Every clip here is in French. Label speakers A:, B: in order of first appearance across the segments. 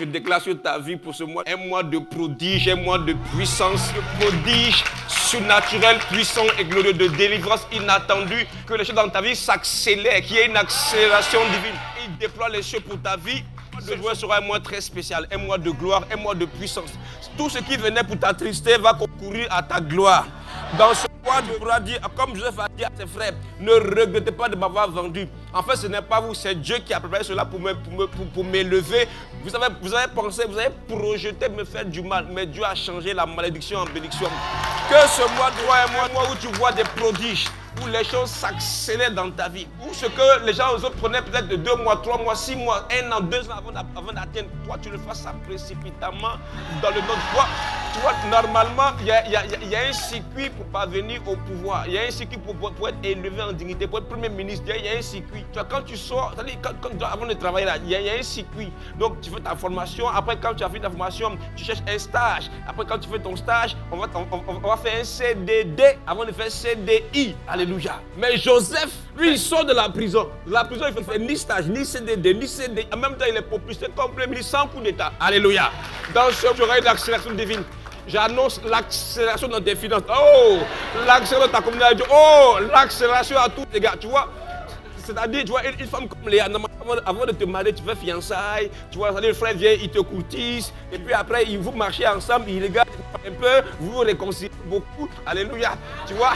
A: Je déclare sur ta vie pour ce mois un mois de prodige, un mois de puissance, de prodige surnaturel, puissant et glorieux, de délivrance inattendue, que les choses dans ta vie s'accélèrent, qu'il y ait une accélération divine. Il déploie les cieux pour ta vie. Ce mois sera un mois très spécial, un mois de gloire, un mois de puissance. Tout ce qui venait pour t'attrister va concourir à ta gloire. Dans ce mois, tu pourras dire, comme Joseph a dit à ses frères, ne regrettez pas de m'avoir vendu. En fait, ce n'est pas vous, c'est Dieu qui a préparé cela pour m'élever. Vous avez pensé, vous avez projeté me faire du mal, mais Dieu a changé la malédiction en bénédiction. Que ce mois soit un mois où tu vois des prodiges, où les choses s'accélèrent dans ta vie, où ce que les gens aux autres prenaient peut-être de 2 mois, 3 mois, 6 mois, 1 an, 2 ans avant d'atteindre, toi tu le fasses ça précipitamment dans le nom de toi. Tu vois, normalement, il y a un circuit pour parvenir au pouvoir, il y a un circuit pour être élevé en dignité, pour être premier ministre, il y a un circuit. Tu vois, quand tu sors, avant de travailler là, il y a un circuit. Donc tu fais ta formation, après quand tu as fini ta formation, tu cherches un stage. Après quand tu fais ton stage, on va faire un CDD avant de faire CDI. Alléluia. Mais Joseph, lui, il sort de la prison. La prison, il ne fait ni stage, ni CDD, ni CDI. En même temps, il est propulsé comme premier ministre sans coup d'État. Alléluia. Dans ce jour, il y aura une accélération divine. J'annonce l'accélération dans tes finances. Oh, l'accélération dans ta communauté. Oh, l'accélération à tous les gars. Tu vois, c'est-à-dire, tu vois, une femme comme Léa, avant de te marier, tu fais fiançailles. Tu vois, le frère vient, il te courtise. Et puis après, vous marchez ensemble, il regarde un peu, vous vous réconciliez beaucoup. Alléluia. Tu vois.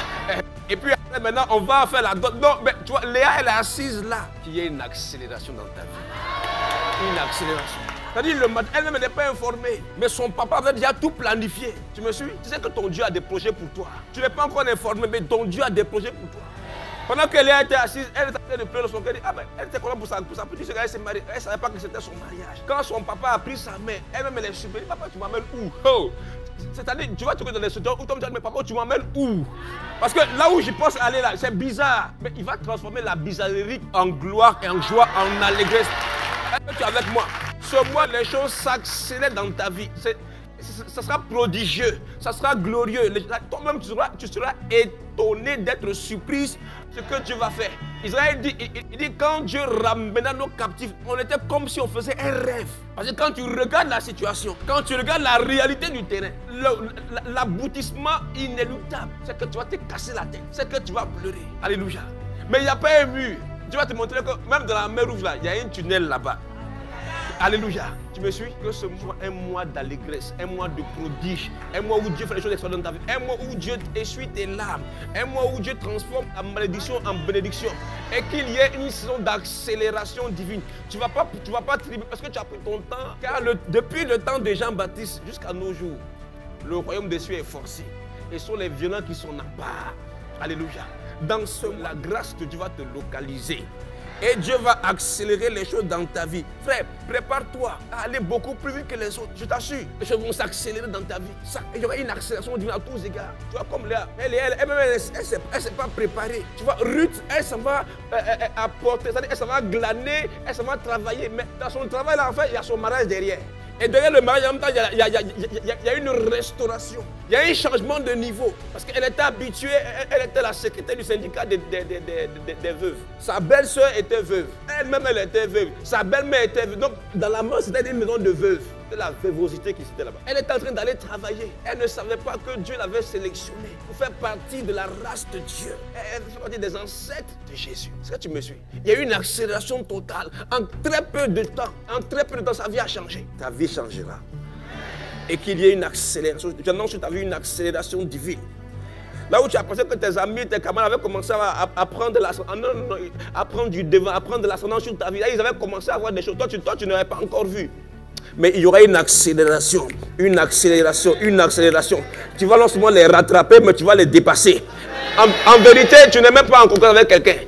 A: Et puis après, maintenant, on va faire la dot. Non, mais tu vois, Léa, elle est assise là. Il y a une accélération dans ta vie. Une accélération. C'est-à-dire, le matin, elle-même n'est pas informée. Mais son papa avait déjà tout planifié. Tu me suis? Tu sais que ton Dieu a des projets pour toi. Tu n'es pas encore informé, mais ton Dieu a des projets pour toi. Pendant que Léa était assise, elle était en train de pleurer son cœur. Elle dit, ah ben, elle était contente pour sa petite soeur, elle s'est mariée. Elle ne savait pas que c'était son mariage. Quand son papa a pris sa main, elle-même elle est subie. Papa, tu m'amènes où? Oh. C'est-à-dire, tu vas te dans les situations où tu vas dire, mais papa, tu m'emmènes où? Parce que là où je pense aller là, c'est bizarre. Mais il va transformer la bizarrerie en gloire, en joie, en allégresse. Est-ce que tu es avec moi? Ce mois, les choses s'accélèrent dans ta vie. Ça sera prodigieux, ça sera glorieux. Toi-même, tu seras étonné d'être surprise ce que Dieu va faire. Israël dit, il dit, quand Dieu ramena nos captifs, on était comme si on faisait un rêve. Parce que quand tu regardes la situation, quand tu regardes la réalité du terrain, l'aboutissement inéluctable, c'est que tu vas te casser la tête, c'est que tu vas pleurer. Alléluia. Mais il n'y a pas un mur. Dieu va te montrer que même dans la mer Rouge, là, il y a un tunnel là-bas. Alléluia. Tu me suis? Que ce soit un mois d'allégresse, un mois de prodige, un mois où Dieu fait les choses extraordinaires dans ta vie, un mois où Dieu essuie tes larmes, un mois où Dieu transforme la malédiction en bénédiction et qu'il y ait une saison d'accélération divine. Tu ne vas pas triper parce que tu as pris ton temps. Car depuis le temps de Jean-Baptiste jusqu'à nos jours, le royaume des cieux est forcé. Et ce sont les violents qui sont à part. Alléluia. Dans ce mois, la grâce de Dieu va te localiser. Et Dieu va accélérer les choses dans ta vie. Frère, prépare-toi à aller beaucoup plus vite que les autres. Je t'assure, les choses vont s'accélérer dans ta vie. Il y aura une accélération divine à tous les égards. Tu vois, comme Léa, elle ne s'est pas préparée. Tu vois, Ruth, elle s'en va apporter, c'est-à-dire elle s'en va glaner, elle s'en va travailler. Mais dans son travail, là, en fait, il y a son mariage derrière. Et derrière le mariage, en même temps, il y a une restauration. Il y a un changement de niveau. Parce qu'elle était habituée, elle était la secrétaire du syndicat des veuves. Sa belle-sœur était veuve. Elle-même, elle était veuve. Sa belle-mère était veuve. Donc, dans la mort, c'était une maison de veuve. C'était la veuvosité qui était là-bas. Elle était en train d'aller travailler. Elle ne savait pas que Dieu l'avait sélectionnée pour faire partie de la race de Dieu. Elle fait partie des ancêtres de Jésus. Est-ce que tu me suis? Il y a eu une accélération totale. En très peu de temps, sa vie a changé. Ta vie changera. Et qu'il y ait une accélération. J'annonce que tu as vu une accélération divine. Là où tu as pensé que tes amis, tes camarades avaient commencé à prendre l'ascendant, à prendre du devant, à prendre de l'ascendant sur ta vie. Là, ils avaient commencé à voir des choses. Toi, tu n'avais pas encore vu. Mais il y aura une accélération, une accélération, une accélération. Tu vas non seulement les rattraper, mais tu vas les dépasser. En vérité, tu n'es même pas en contact avec quelqu'un.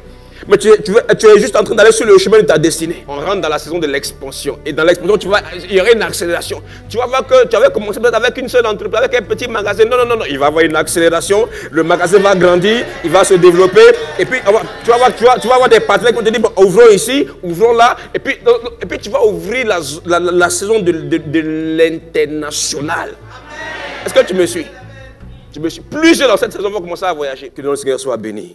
A: Mais tu es juste en train d'aller sur le chemin de ta destinée. On rentre dans la saison de l'expansion. Et dans l'expansion, il y aura une accélération. Tu vas voir que tu avais commencé peut-être avec une seule entreprise, avec un petit magasin. Non. Il va y avoir une accélération. Le magasin va grandir, il va se développer. Et puis, tu vas avoir des partenaires qui vont te dire, bon, ouvrons ici, ouvrons là. Et puis tu vas ouvrir la saison de l'international. Est-ce que tu me suis? Plusieurs dans cette saison vont commencer à voyager. Que le Seigneur soit béni.